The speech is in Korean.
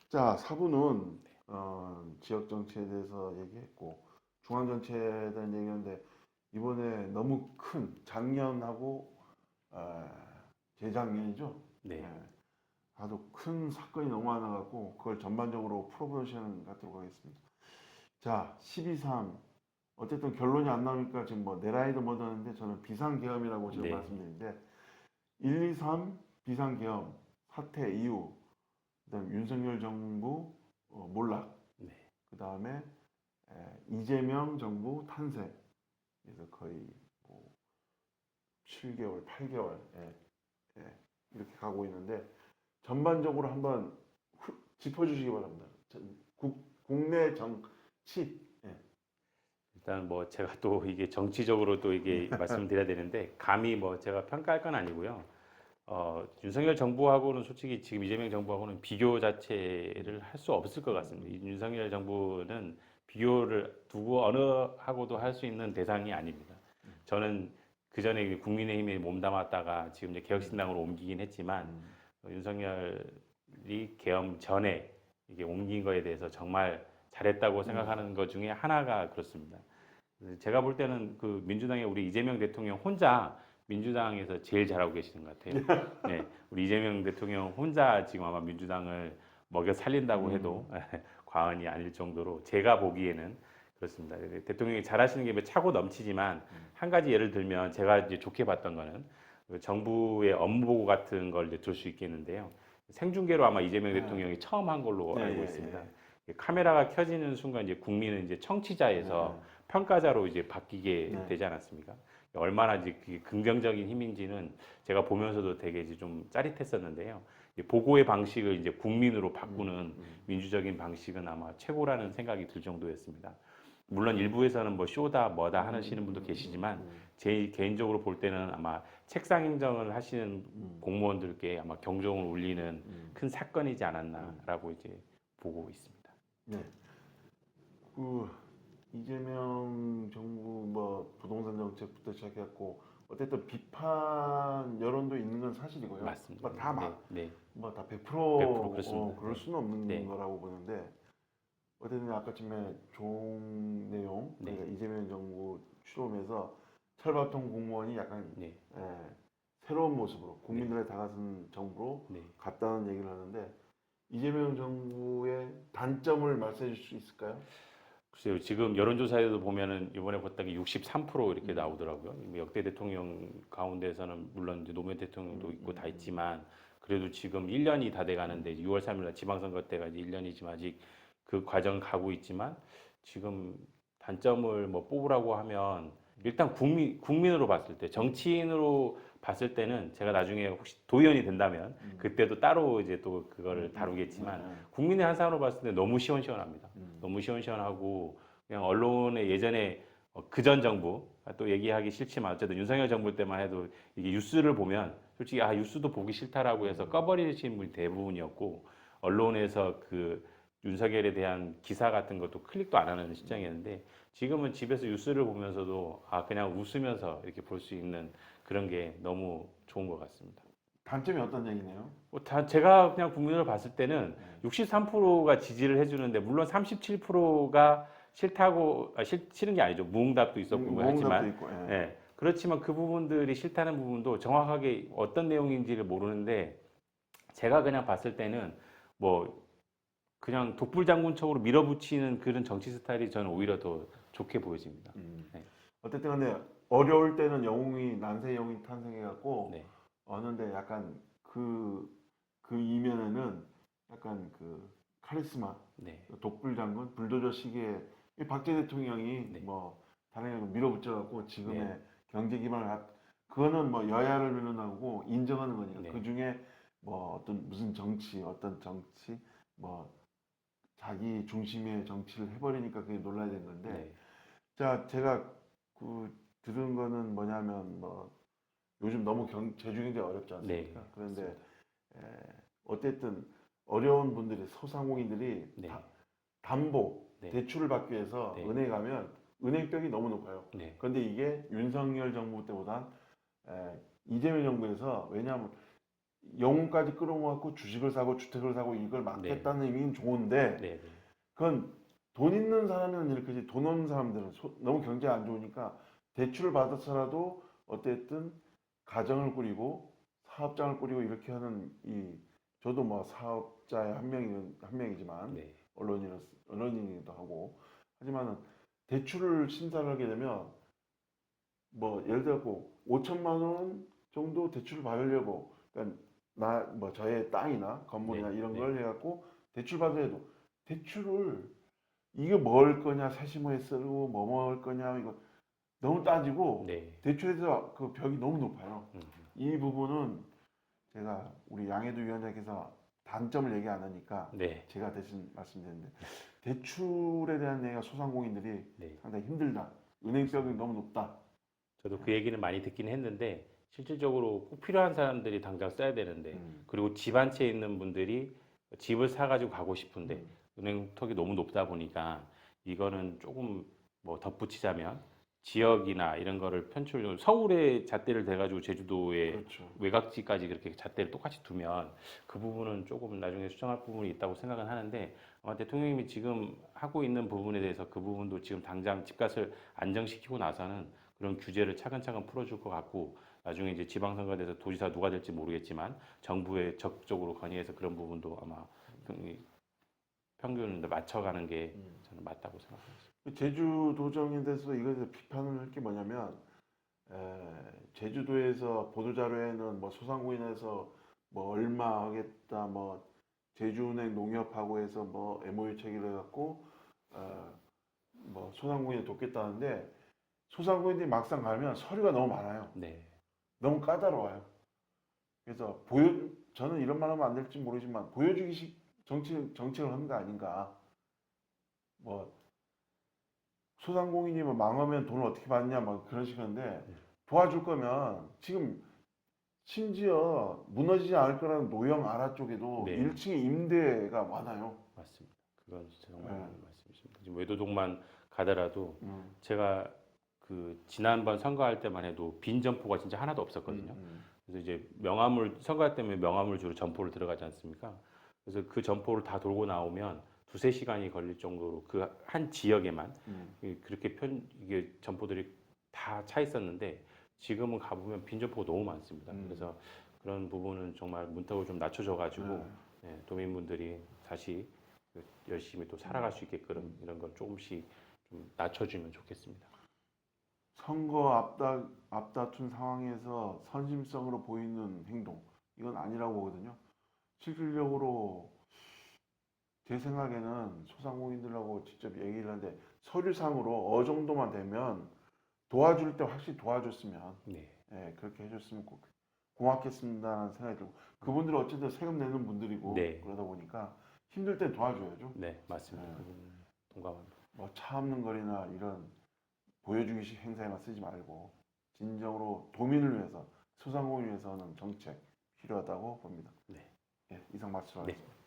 자, 4부는 지역 정치에 대해서 얘기했고 중앙 정치에 대한 얘기했는데 이번에 너무 큰 작년하고 어, 재작년이죠. 네, 예, 아주 큰 사건이 너무 많아갖고 그걸 전반적으로 풀어보는 시간 갖도록 하겠습니다. 자, 12.3 어쨌든 결론이 안 나오니까 지금 뭐 내라이도 못 하는데 저는 비상계엄이라고 지금 네, 말씀드리는데 1, 2, 3 비상계엄 사태 이후 그다음 윤석열 정부 몰락 네. 그다음에 이재명 정부 탄생 그래서 거의 뭐 7개월, 8개월 이렇게 가고 있는데 전반적으로 한번 짚어주시기 바랍니다. 국내 정치. 예. 일단 뭐 제가 또 이게 정치적으로 또 이게 말씀드려야 되는데 감히 뭐 제가 평가할 건 아니고요. 윤석열 정부하고는 솔직히 지금 이재명 정부하고는 비교 자체를 할 수 없을 것 같습니다. 이 윤석열 정부는 비교를 두고 어느 하고도 할 수 있는 대상이 아닙니다. 저는 그 전에 국민의힘에 몸담았다가 지금 이제 개혁신당으로 옮기긴 했지만 윤석열이 계엄 전에 이게 옮긴 거에 대해서 정말 잘했다고 생각하는 것 중에 하나가 그렇습니다. 제가 볼 때는 그 민주당의 우리 이재명 대통령 혼자 민주당에서 제일 잘하고 계시는 것 같아요. 네, 우리 이재명 대통령 혼자 지금 아마 민주당을 먹여 살린다고 해도 과언이 아닐 정도로 제가 보기에는 그렇습니다. 대통령이 잘하시는 게 차고 넘치지만 한 가지 예를 들면 제가 이제 좋게 봤던 거는 그 정부의 업무 보고 같은 걸 들 수 있겠는데요. 생중계로 아마 이재명 대통령이 처음 한 걸로 네, 알고 예, 있습니다. 예. 카메라가 켜지는 순간 이제 국민은 이제 청취자에서 평가자로 이제 바뀌게 네. 되지 않았습니까? 얼마나 이제 그게 긍정적인 힘인지는 제가 보면서도 되게 이제 좀 짜릿했었는데요. 보고의 방식을 이제 국민으로 바꾸는 민주적인 방식은 아마 최고라는 생각이 들 정도였습니다. 물론 일부에서는 뭐 쇼다 뭐다 하시는 분도 계시지만 제 개인적으로 볼 때는 아마 책상 행정을 하시는 공무원들께 아마 경종을 울리는 큰 사건이지 않았나라고 이제 보고 있습니다. 네. 그 이재명 정부 뭐 부동산 정책부터 시작했고 어쨌든 비판 여론도 있는 건 사실이고요. 맞습니다. 네, 뭐 다 100% 100% 그렇습니다. 그럴 네. 수는 없는 네. 거라고 보는데 어쨌든 아까쯤에 좋은 내용 네. 그러니까 이재명 정부 출범해서 철밥통 공무원이 약간 네. 새로운 모습으로 국민들에 다가선 정부로 네. 갔다는 얘기를 하는데 이재명 정부의 단점을 말씀해 주실 수 있을까요? 글쎄요, 지금 여론조사에도 보면은 이번에 봤더니 63% 이렇게 나오더라고요. 역대 대통령 가운데서는 물론 이제 노무현 대통령도 있고 다 있지만 그래도 지금 1년이 다 돼 가는데 6월 3일 날 지방선거 때가 이제 1년이지만 아직 그 과정 가고 있지만 지금 단점을 뭐 뽑으라고 하면 일단 국민으로 봤을 때 정치인으로 봤을 때는 제가 나중에 혹시 도의원이 된다면 그때도 따로 이제 또 그거를 다루겠지만 국민의 한 사람으로 봤을 때 너무 시원시원합니다. 너무 시원시원하고 그냥 언론의 예전에 그전 정부 또 얘기하기 싫지만 어쨌든 윤석열 정부 때만 해도 이게 뉴스를 보면 솔직히 뉴스도 보기 싫다라고 해서 꺼버리시는 분이 대부분이었고 언론에서 그 윤석열에 대한 기사 같은 것도 클릭도 안 하는 시장이었는데 지금은 집에서 뉴스를 보면서도 그냥 웃으면서 이렇게 볼 수 있는 그런 게 너무 좋은 것 같습니다. 단점이 어떤 얘기네요? 제가 그냥 국민으로 봤을 때는 63%가 지지를 해주는데 물론 37%가 싫다고 싫은 게 아니죠. 무응답도 있었고 무응답도 하지만 있고, 예. 예. 그렇지만 그 부분들이 싫다는 부분도 정확하게 어떤 내용인지를 모르는데 제가 그냥 봤을 때는 뭐 그냥 독불장군식으로 밀어붙이는 그런 정치 스타일이 저는 오히려 더 좋게 보여집니다. 네. 어쨌든 간에 어려울 때는 영웅이 난세 영웅이 탄생해갖고 네. 어는데 약간 그 이면에는 약간 그 카리스마, 네. 독불 장군, 불도저 시기에 이 박재 대통령이 네. 뭐 다른 거 밀어붙여갖고 지금의 네. 경제 기반을 그거는 뭐 여야를 밀어나고 인정하는 거니까 네. 그 중에 뭐 어떤 무슨 정치, 어떤 정치 뭐 자기 중심의 정치를 해버리니까 그게 논란이 된 건데 네. 자 제가 그 들은 거는 뭐냐면 뭐 요즘 너무 제주 경제 어렵지 않습니까? 네. 그런데 맞습니다. 에, 어쨌든 어려운 분들이 소상공인들이 네. 담보 네. 대출을 받기 위해서 네. 은행 가면 은행벽이 너무 높아요. 네. 그런데 이게 윤석열 정부 때보단 이재명 정부에서 왜냐하면 영혼까지 끌어모아갖고 주식을 사고 주택을 사고 이걸 막겠다는 의미는 좋은데 네, 네. 그건 돈 있는 사람은 이렇게지 돈 없는 사람들은 너무 경제가 안 좋으니까 대출을 받아서라도 어쨌든 가정을 꾸리고 사업장을 꾸리고 이렇게 하는 저도 뭐 사업자의 한 명이지만 네. 언론인이기도 하고 하지만은 대출을 심사를 하게 되면 뭐 예를 들어 5천만 원 정도 대출을 받으려고 그러니까 뭐 저의 땅이나 건물이나 네, 이런 네. 걸 해갖고 대출 받으려 해도 대출을 이거 먹을 거냐 세시모에 쓰고 뭐 먹을 거냐 이거 너무 따지고 네. 대출에서 그 벽이 너무 높아요. 음, 이 부분은 제가 우리 양해도 위원장께서 단점을 얘기 안 하니까 네. 제가 대신 말씀드리는데 대출에 대한 얘기가 소상공인들이 네. 상당히 힘들다. 은행병이 너무 높다. 저도 그 얘기는 많이 듣긴 했는데 실질적으로 꼭 필요한 사람들이 당장 써야 되는데 그리고 집 한 채 있는 분들이 집을 사가지고 가고 싶은데 은행 턱이 너무 높다 보니까 이거는 조금 뭐 덧붙이자면 지역이나 이런 거를 서울에 잣대를 대가지고 제주도에 그렇죠. 외곽지까지 그렇게 잣대를 똑같이 두면 그 부분은 조금 나중에 수정할 부분이 있다고 생각은 하는데 아마 대통령님이 지금 하고 있는 부분에 대해서 그 부분도 지금 당장 집값을 안정시키고 나서는 그런 규제를 차근차근 풀어줄 것 같고 나중에 이제 지방선거에 대해서 도지사 누가 될지 모르겠지만 정부에 적극적으로 건의해서 그런 부분도 아마 평균을 맞춰가는 게 저는 맞다고 생각합니다. 제주도정에 대해서 이것에 비판을 할 게 뭐냐면 제주도에서 보도자료에는 뭐 소상공인에서 뭐 얼마 하겠다 뭐 제주은행 농협하고 해서 뭐 MOU 체결해 갖고 뭐 소상공인을 돕겠다는데 소상공인들이 막상 가면 서류가 너무 많아요. 네, 너무 까다로워요. 그래서 저는 이런 말 하면 안 될지 모르지만 보여주기식 정책을 하는 거 아닌가. 뭐 소상공인이 뭐 망하면 돈을 어떻게 받냐 막 그런 식인데 도와줄 거면 지금 심지어 무너지지 않을 거라는 노영 아라 쪽에도 네. 1층에 임대가 많아요. 맞습니다. 그건 진짜 정말 네. 맞는 말씀이십니다. 지금 외도동만 가더라도 음, 제가 그 지난번 선거할 때만 해도 빈 점포가 진짜 하나도 없었거든요. 그래서 이제 선거할 때면 명함을 주로 점포를 들어가지 않습니까? 그래서 그 점포를 다 돌고 나오면 두세 시간이 걸릴 정도로 그 한 지역에만 그렇게 이게 점포들이 다 차 있었는데 지금은 가보면 빈 점포가 너무 많습니다. 그래서 그런 부분은 정말 문턱을 좀 낮춰줘가지고 도민분들이 다시 열심히 또 살아갈 수 있게끔 이런 걸 조금씩 좀 낮춰주면 좋겠습니다. 선거 앞다툰 상황에서 선심성으로 보이는 행동 이건 아니라고 보거든요. 실질적으로 제 생각에는 소상공인들하고 직접 얘기를 하는데 서류상으로 어느 정도만 되면 도와줄 때 확실히 도와줬으면 네, 그렇게 해줬으면 고맙겠습니다라는 생각이 들고 그분들은 어쨌든 세금 내는 분들이고 네. 그러다 보니까 힘들 때 도와줘야죠. 네, 맞습니다. 네. 그 부분은 동감합니다. 뭐 차 없는 거리나 이런 보여주기식 행사에만 쓰지 말고 진정으로 도민을 위해서 소상공인을 위해서는 정책 필요하다고 봅니다. 네. 이상 마치도록 네. 하겠습니다.